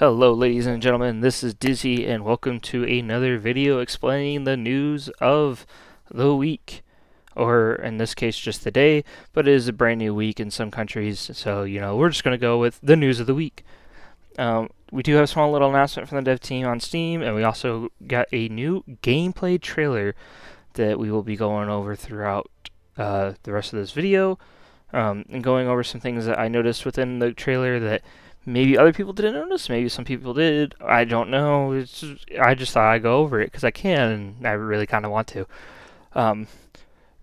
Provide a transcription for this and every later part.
Hello ladies and gentlemen, this is Dizzy and welcome to another video explaining the news of the week. Or in this case just the day, but it is a brand new week in some countries, so we're just going to go with the news of the week. We do have a small little announcement from the dev team on Steam, and we also got a new gameplay trailer that we will be going over throughout the rest of this video, and going over some things that I noticed within the trailer that maybe other people didn't notice, maybe some people did. I don't know. I just thought I'd go over it because I can, and I really kind of want to.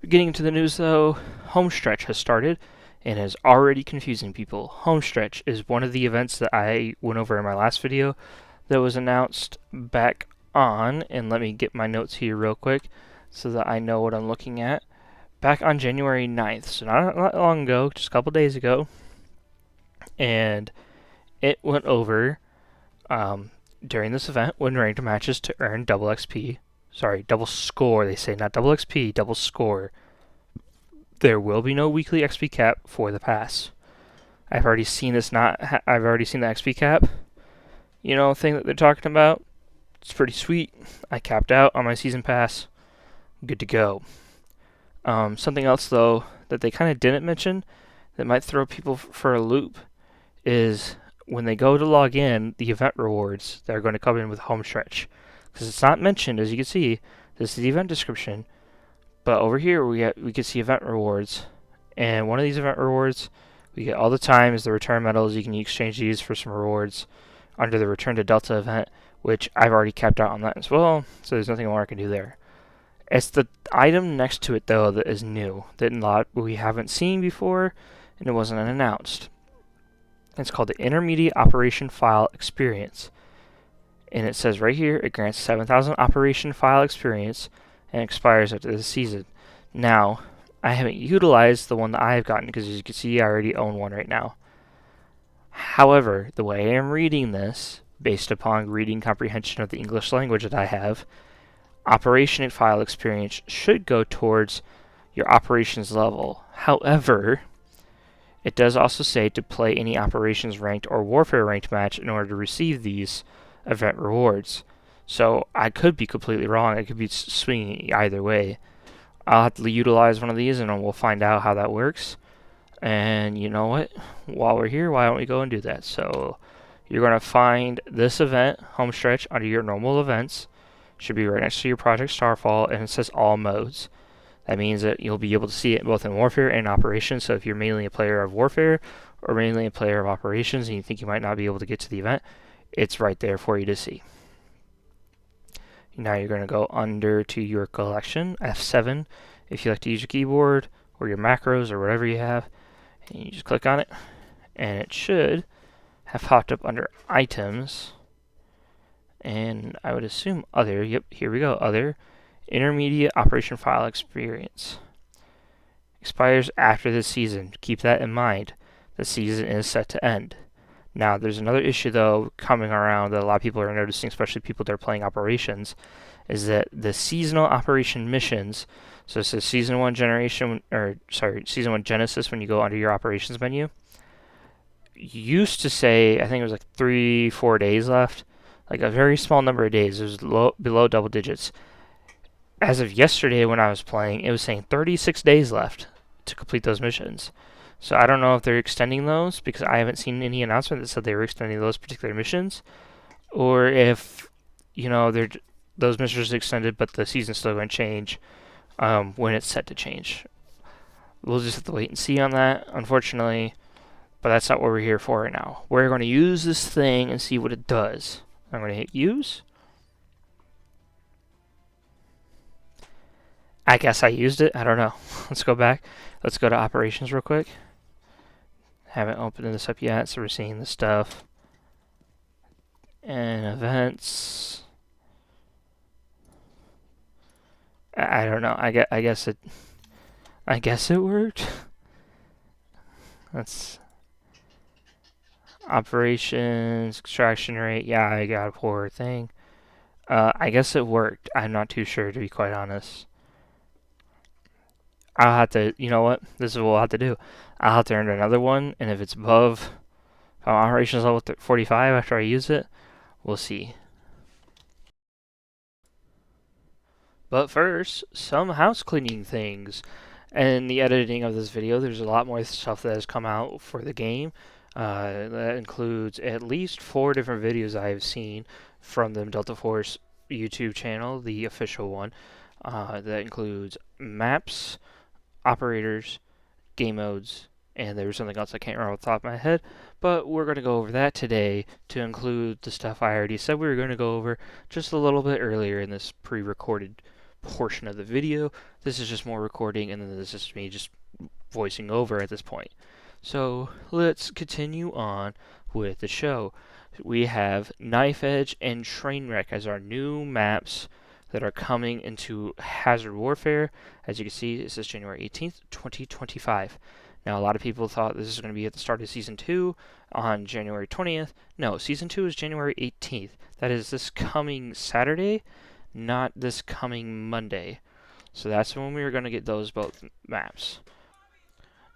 Getting into the news though, Homestretch has started and is already confusing people. Homestretch is one of the events that I went over in my last video that was announced back on, and let me get my notes here real quick so that I know what I'm looking at. Back on January 9th, so not long ago, just a couple days ago, and it went over during this event, win ranked matches to earn double XP. Sorry, double score, they say, not double XP, double score. There will be no weekly XP cap for the pass. I've already seen this I've already seen the XP cap, thing that they're talking about. It's pretty sweet. I capped out on my season pass. Good to go. Something else, though, that they kind of didn't mention that might throw people for a loop is when they go to log in, the event rewards that are going to come in with Homestretch. Because it's not mentioned, as you can see, this is the event description. But over here, we can see event rewards. And one of these event rewards we get all the time is the return medals. You can exchange these for some rewards under the Return to Delta event, which I've already capped out on that as well. So there's nothing more I can do there. It's the item next to it, though, that is new, that we haven't seen before, and it wasn't announced. It's called the Intermediate Operation File Experience. And it says right here, it grants 7,000 Operation File Experience and expires after the season. Now, I haven't utilized the one that I have gotten because, as you can see, I already own one right now. However, the way I am reading this, based upon reading comprehension of the English language that I have, Operation File Experience should go towards your operations level. However, it does also say to play any operations ranked or warfare ranked match in order to receive these event rewards. So I could be completely wrong. I could be swinging either way. I'll have to utilize one of these and we'll find out how that works. And you know what? While we're here, why don't we go and do that? So you're going to find this event, Homestretch, under your normal events. Should be right next to your Project Starfall, and it says all modes. That means that you'll be able to see it both in Warfare and Operations. So if you're mainly a player of Warfare or mainly a player of Operations and you think you might not be able to get to the event, it's right there for you to see. Now you're going to go under to your collection, F7, if you like to use your keyboard or your macros or whatever you have. And you just click on it, and it should have popped up under Items. And I would assume Other. Yep, here we go, Other. Intermediate Operation File Experience. Expires after this season. Keep that in mind. The season is set to end. Now, there's another issue, though, coming around that a lot of people are noticing, especially people that are playing Operations, is that the seasonal operation missions, so it says Season 1 Season 1 Genesis when you go under your Operations menu, used to say, I think it was like 3-4 days left, like a very small number of days. It was below double digits. As of yesterday when I was playing, it was saying 36 days left to complete those missions. So I don't know if they're extending those, because I haven't seen any announcement that said they were extending those particular missions, or if, those missions are extended but the season's still going to change when it's set to change. We'll just have to wait and see on that, unfortunately, but that's not what we're here for right now. We're going to use this thing and see what it does. I'm going to hit use. I guess I used it. I don't know. Let's go back. Let's go to Operations real quick. Haven't opened this up yet, so we're seeing the stuff. And events. I don't know. I guess it worked. That's Operations, extraction rate. Yeah, I got a poor thing. I guess it worked. I'm not too sure, to be quite honest. I'll have to, you know what? This is what we'll have to do. I'll have to earn another one, and if it's above If I'm operations level 45 after I use it, we'll see. But first, some house cleaning things. In the editing of this video, there's a lot more stuff that has come out for the game. That includes at least 4 different videos I have seen from the Delta Force YouTube channel, the official one. That includes maps, operators, game modes, and there was something else I can't remember off the top of my head, but we're going to go over that today to include the stuff I already said we were going to go over just a little bit earlier in this pre-recorded portion of the video. This is just more recording, and then this is me just voicing over at this point. So let's continue on with the show. We have Knife Edge and Trainwreck as our new maps that are coming into Hazard Warfare. As you can see, this is January 18th, 2025. Now, a lot of people thought this is going to be at the start of Season 2 on January 20th. No, Season 2 is January 18th. That is this coming Saturday, not this coming Monday. So that's when we are going to get those both maps.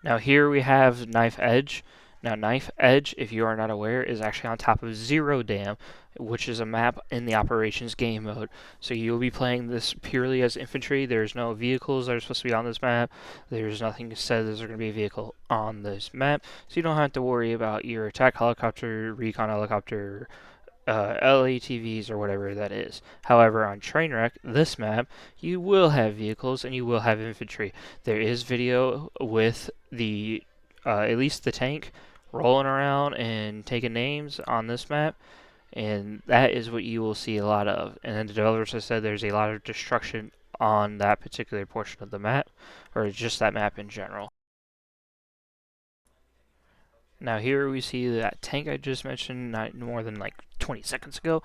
Now here we have Knife Edge. Now Knife Edge, if you are not aware, is actually on top of Zero Dam, which is a map in the Operations game mode. So you'll be playing this purely as infantry. There's no vehicles that are supposed to be on this map. There's nothing said there's going to be a vehicle on this map. So you don't have to worry about your attack helicopter, recon helicopter, LATVs or whatever that is. However, on Trainwreck, this map, you will have vehicles and you will have infantry. There is video with the at least the tank rolling around and taking names on this map, and that is what you will see a lot of. And then the developers have said there's a lot of destruction on that particular portion of the map, or just that map in general. Now here we see that tank I just mentioned not more than like 20 seconds ago,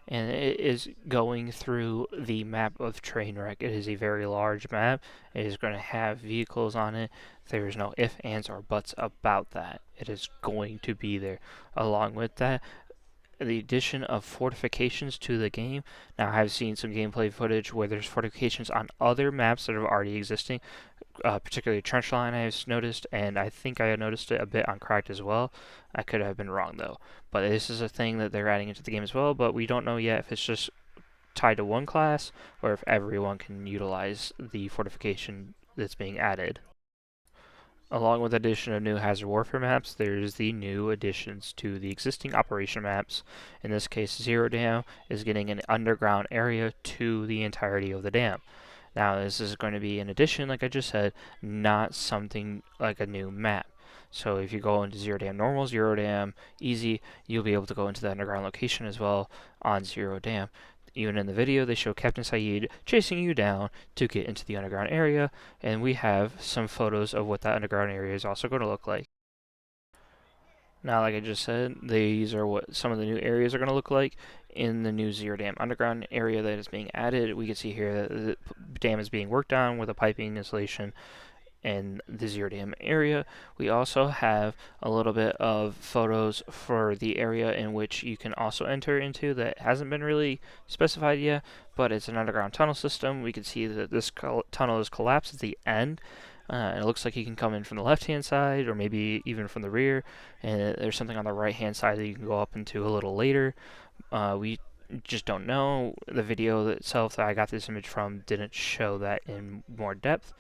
and it is going through the map of Trainwreck. It is a very large map. It is going to have vehicles on it. There is no ifs, ands, or buts about that. It is going to be there. Along with that, the addition of fortifications to the game. Now, I've seen some gameplay footage where there's fortifications on other maps that are already existing, particularly Trenchline I've noticed, and I think I noticed it a bit on Cracked as well. I could have been wrong though. But this is a thing that they're adding into the game as well, but we don't know yet if it's just tied to one class or if everyone can utilize the fortification that's being added. Along with the addition of new Hazard Warfare maps, there's the new additions to the existing operation maps. In this case, Zero Dam is getting an underground area to the entirety of the dam. Now, this is going to be an addition, like I just said, not something like a new map. So if you go into Zero Dam Normal, Zero Dam Easy, you'll be able to go into the underground location as well on Zero Dam. Even in the video, they show Captain Saeed chasing you down to get into the underground area, and we have some photos of what that underground area is also going to look like. Now, like I just said, these are what some of the new areas are going to look like in the new Zero Dam underground area that is being added. We can see here that the dam is being worked on with a piping installation in the Zero Dam area. We also have a little bit of photos for the area in which you can also enter into that hasn't been really specified yet, but it's an underground tunnel system. We can see that this tunnel is collapsed at the end. And it looks like you can come in from the left-hand side or maybe even from the rear, and there's something on the right-hand side that you can go up into a little later. We just don't know. The video itself that I got this image from didn't show that in more depth.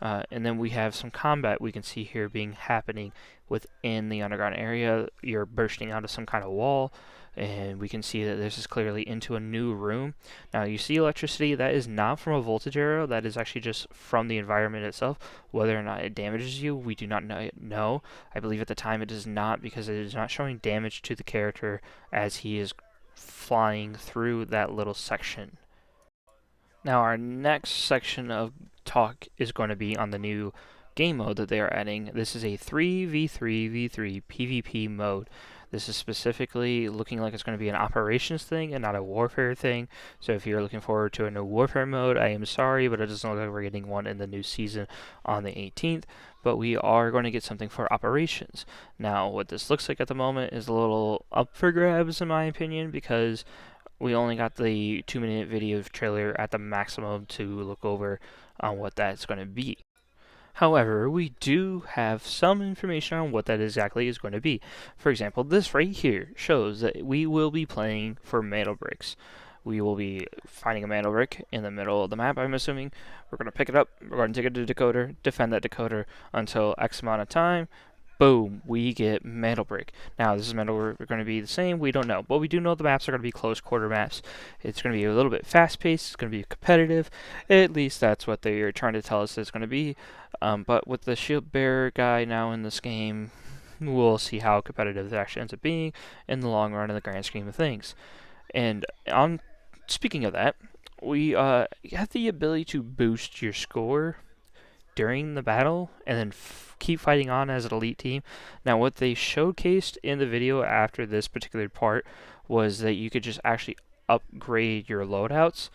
And then we have some combat we can see here being happening within the underground area. You're bursting out of some kind of wall, and we can see that this is clearly into a new room. Now you see electricity, that is not from a voltage arrow, that is actually just from the environment itself. Whether or not it damages you, we do not know. I believe at the time it does not, because it is not showing damage to the character as he is flying through that little section. Now our next section of talk is going to be on the new game mode that they are adding. This is a 3v3v3 PvP mode. This is specifically looking like it's going to be an operations thing and not a warfare thing. So if you're looking forward to a new warfare mode, I am sorry, but it doesn't look like we're getting one in the new season on the 18th. But we are going to get something for operations. Now what this looks like at the moment is a little up for grabs in my opinion, because we only got the 2-minute video trailer at the maximum to look over on what that's going to be. However, we do have some information on what that exactly is going to be. For example, this right here shows that we will be playing for mantle bricks. We will be finding a mantle brick in the middle of the map, I'm assuming. We're going to pick it up, we're going to take it to the decoder, defend that decoder until X amount of time. Boom, we get mantle brick. Now, this is mantle brick going to be the same? We don't know. But we do know the maps are going to be close quarter maps. It's going to be a little bit fast paced, it's going to be competitive. At least that's what they're trying to tell us it's going to be. But with the shield bearer guy now in this game, we'll see how competitive it actually ends up being in the long run in the grand scheme of things. And on speaking of that, we have the ability to boost your score during the battle and then keep fighting on as an elite team. Now, what they showcased in the video after this particular part was that you could just actually upgrade your loadouts.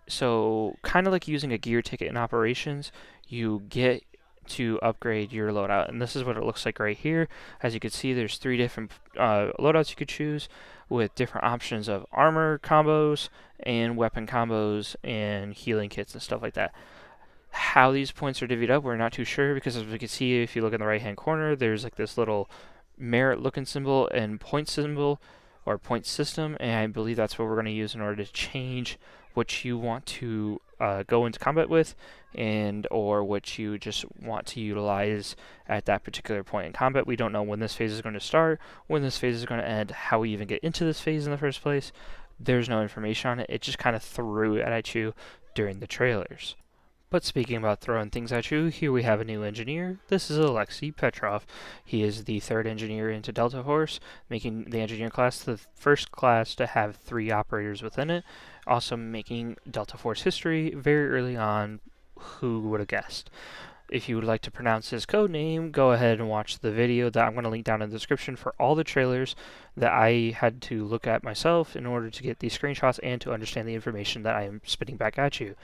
So, kind of like using a gear ticket in operations, you get to upgrade your loadout, and this is what it looks like right here. As you can see, there's 3 different loadouts you could choose with different options of armor combos and weapon combos and healing kits and stuff like that. How these points are divvied up, we're not too sure, because as we can see, if you look in the right hand corner, there's like this little merit looking symbol and point symbol or point system, and I believe that's what we're going to use in order to change what you want to go into combat with, and or what you just want to utilize at that particular point in combat. We don't know when this phase is going to start, when this phase is going to end, how we even get into this phase in the first place. There's no information on it. It just kind of threw it at you during the trailers. But speaking about throwing things at you, here we have a new engineer. This is Alexei Petrov. He is the 3rd engineer into Delta Force, making the engineer class the first class to have 3 operators within it, also making Delta Force history very early on. Who would have guessed? If you would like to pronounce his code name, go ahead and watch the video that I'm going to link down in the description for all the trailers that I had to look at myself in order to get these screenshots and to understand the information that I am spitting back at you.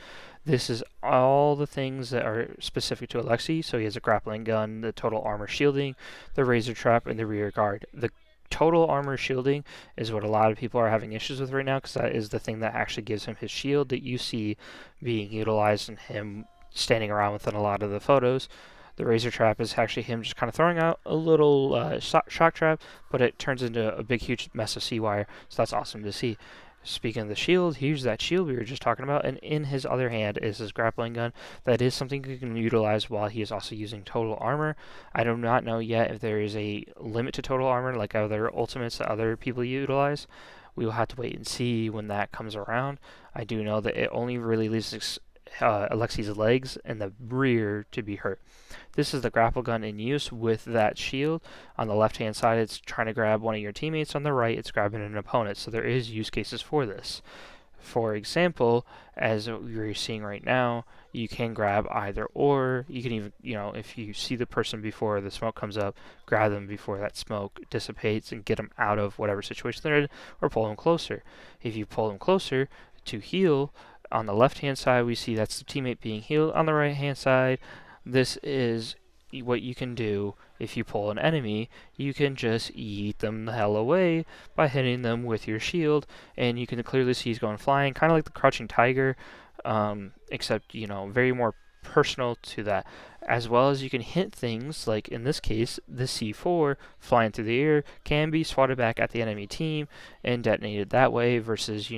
This is all the things that are specific to Alexei. So he has a grappling gun, the total armor shielding, the razor trap, and the rear guard. The total armor shielding is what a lot of people are having issues with right now, because that is the thing that actually gives him his shield that you see being utilized in him standing around within a lot of the photos. The razor trap is actually him just kind of throwing out a little shock trap, but it turns into a big huge mess of C-wire, so that's awesome to see. Speaking of the shield, here's that shield we were just talking about, and in his other hand is his grappling gun. That is something you can utilize while he is also using total armor. I do not know yet if there is a limit to total armor like other ultimates that other people utilize. We will have to wait and see when that comes around. I do know that it only really leaves Alexei's legs and the rear to be hurt. This is the grapple gun in use with that shield. On the left hand side, it's trying to grab one of your teammates. On the right, it's grabbing an opponent. So there is use cases for this. For example, as you're seeing right now, you can grab either or. You can even, if you see the person before the smoke comes up, grab them before that smoke dissipates and get them out of whatever situation they're in, or pull them closer. If you pull them closer to heal, on the left hand side we see that's the teammate being healed. On the right hand side, this is what you can do if you pull an enemy. You can just yeet them the hell away by hitting them with your shield, and you can clearly see he's going flying, kind of like the Crouching Tiger, except very more personal to that. As well as you can hit things like, in this case, the C4 flying through the air can be swatted back at the enemy team and detonated that way, versus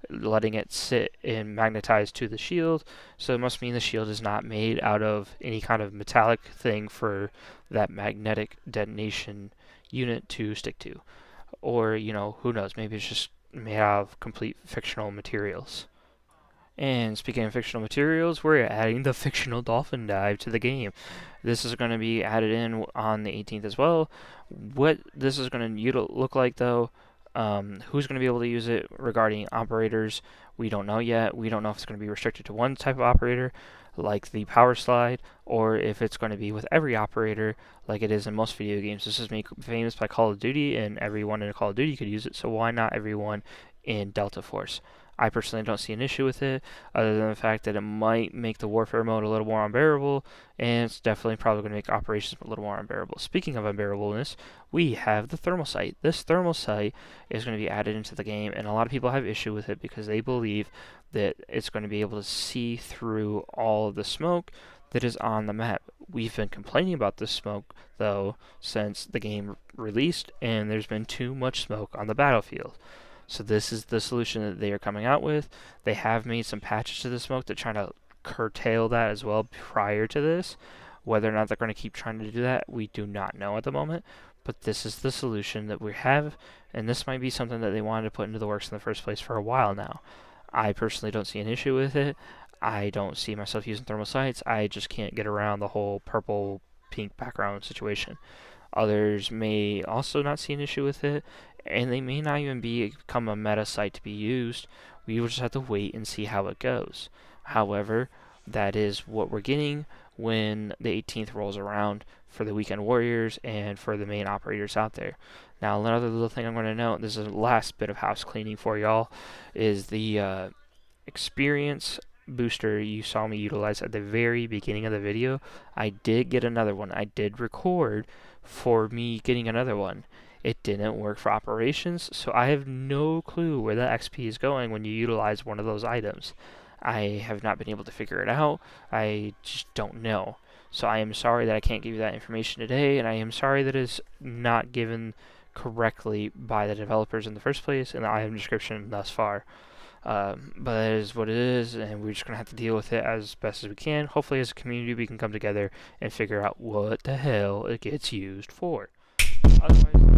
letting it sit and magnetize to the shield. So it must mean the shield is not made out of any kind of metallic thing for that magnetic detonation unit to stick to. Or, who knows, maybe it's just made out of complete fictional materials. And speaking of fictional materials, we're adding the fictional dolphin dive to the game. This is going to be added in on the 18th as well. What this is going to look like, though, who's going to be able to use it regarding operators, we don't know yet. We don't know if it's going to be restricted to one type of operator, like the power slide, or if it's going to be with every operator, like it is in most video games. This is made famous by Call of Duty, and everyone in Call of Duty could use it, so why not everyone in Delta Force? I personally don't see an issue with it, other than the fact that it might make the warfare mode a little more unbearable, and it's definitely probably going to make operations a little more unbearable. Speaking of unbearableness, we have the thermal sight. This thermal sight is going to be added into the game, and a lot of people have issue with it because they believe that it's going to be able to see through all of the smoke that is on the map. We've been complaining about this smoke, though, since the game released, and there's been too much smoke on the battlefield. So this is the solution that they are coming out with. They have made some patches to the smoke to try to curtail that as well prior to this. Whether or not they're going to keep trying to do that, we do not know at the moment. But this is the solution that we have, and this might be something that they wanted to put into the works in the first place for a while now. I personally don't see an issue with it. I don't see myself using thermal sights. I just can't get around the whole purple pink background situation. Others may also not see an issue with it, and they may not even become a meta site to be used. We will just have to wait and see how it goes. However, that is what we're getting when the 18th rolls around for the weekend warriors and for the main operators out there. Now, another little thing I'm going to note, this is the last bit of house cleaning for y'all, is the experience booster you saw me utilize at the very beginning of the video. I did get another one. I did record for me getting another one. It didn't work for operations, so I have no clue where that XP is going when you utilize one of those items. I have not been able to figure it out. I just don't know. So I am sorry that I can't give you that information today, and I am sorry that it's not given correctly by the developers in the first place in the item description thus far. But that is what it is, and we're just going to have to deal with it as best as we can. Hopefully, as a community, we can come together and figure out what the hell it gets used for. Otherwise,